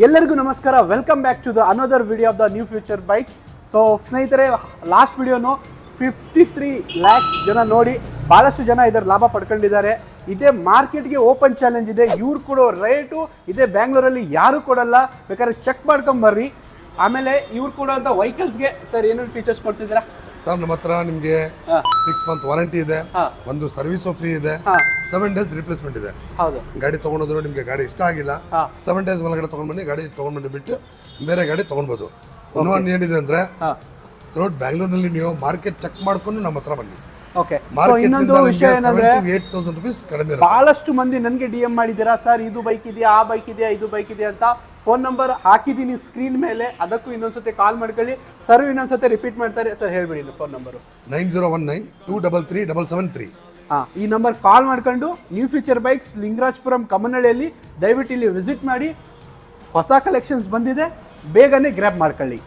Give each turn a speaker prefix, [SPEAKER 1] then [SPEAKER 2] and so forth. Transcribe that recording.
[SPEAKER 1] ಎಲ್ಲರಿಗೂ ನಮಸ್ಕಾರ. Welcome back to the another video of the new future bikes. So ಸ್ನೇಹಿತರೆ, last ವಿಡಿಯೋನು 53 ಲ್ಯಾಕ್ಸ್ ಜನ ನೋಡಿ ಭಾಳಷ್ಟು ಜನ ಇದರ ಲಾಭ ಪಡ್ಕೊಂಡಿದ್ದಾರೆ. ಇದೇ ಮಾರ್ಕೆಟ್ಗೆ ಓಪನ್ ಚಾಲೆಂಜ್ ಇದೆ. ಇವ್ರು ಕೊಡೋ ರೇಟು ಇದೇ ಬ್ಯಾಂಗ್ಳೂರಲ್ಲಿ ಯಾರು ಕೊಡಲ್ಲ, ಬೇಕಾದ್ರೆ ಚೆಕ್ ಮಾಡ್ಕೊಂಬರ್ರಿ. ಆಮೇಲೆ ಇವ್ರು ಕೊಡೋಂಥ ವೆಹಿಕಲ್ಸ್ಗೆ ಸರ್ ಏನೇನು ಫೀಚರ್ಸ್ ಕೊಡ್ತಿದ್ದೀರಾ
[SPEAKER 2] ಸರ್? ನಮ್ಮ ಹತ್ರ ನಿಮಗೆ 6 ಮಂತ್ ವಾರಂಟಿ ಇದೆ, ಒಂದು ಸರ್ವಿಸ್ ಫ್ರೀ ಇದೆ, 7 ಡೇಸ್ ರಿಪ್ಲೇಸ್ಮೆಂಟ್ ಇದೆ.
[SPEAKER 1] ಹೌದು,
[SPEAKER 2] ಗಾಡಿ ತಗೊಂಡೋದ್ರು ನಿಮಗೆ ಗಾಡಿ ಇಷ್ಟ ಆಗಿಲ್ಲ 7 ಡೇಸ್ ಒಳಗಡೆ ತಗೊಂಡ್ಬನ್ನಿ, ಗಾಡಿ ತಗೊಂಡ್ಬಂದು ಬಿಟ್ಟು ಬೇರೆ ಗಾಡಿ ತಗೊಳ್ಬೋದು. ಒಂದು ಏನಿದೆ ಅಂದ್ರೆ ಥ್ರೂಟ್ ಬ್ಯಾಂಗ್ಳೂರ್ನಲ್ಲಿ ನೀವು ಮಾರ್ಕೆಟ್ ಚೆಕ್ ಮಾಡ್ಕೊಂಡು ನಮ್ಮ ಹತ್ರ ಬನ್ನಿ.
[SPEAKER 1] ಓಕೆ. ಇನ್ನೊಂದು ವಿಷಯ ಏನಂದ್ರೆ
[SPEAKER 2] 8,000 rupees ಕಡಿಮೆ.
[SPEAKER 1] ಬಹಳಷ್ಟು ಮಂದಿ ನನಗೆ DM ಮಾಡಿದ್ದೀರಾ, ಸರ್ ಇದು ಬೈಕ್ ಇದೆಯಾ, ಆ ಬೈಕ್ ಇದೆಯಾ, ಇದು ಬೈಕ್ ಇದೆಯಾ ಅಂತ. ಫೋನ್ ನಂಬರ್ ಹಾಕಿದ್ದೀನಿ ಸ್ಕ್ರೀನ್ ಮೇಲೆ, ಅದಕ್ಕೂ ಇನ್ನೊಂದ್ಸತಿ ಕಾಲ್ ಮಾಡ್ಕೊಳ್ಳಿ. ಸರ್ ಇನ್ನೊಂದ್ಸತಿ ರಿಪೀಟ್ ಮಾಡ್ತಾರೆ. ಸರ್ ಹೇಳ್ಬಿಡಿ ಫೋನ್ ನಂಬರು.
[SPEAKER 2] 9019237773.
[SPEAKER 1] ಈ ನಂಬರ್ ಕಾಲ್ ಮಾಡ್ಕೊಂಡು ನ್ಯೂ ಫ್ಯೂಚರ್ ಬೈಕ್ಸ್ ಲಿಂಗರಾಜಪುರಂ ಕಮ್ಮನಹಳ್ಳಿಯಲ್ಲಿ ದಯವಿಟ್ಟು ಇಲ್ಲಿ ವಿಸಿಟ್ ಮಾಡಿ. ಹೊಸ ಕಲೆಕ್ಷನ್ಸ್ ಬಂದಿದೆ, ಬೇಗನೆ ಗ್ರ್ಯಾಬ್ ಮಾಡ್ಕೊಳ್ಳಿ.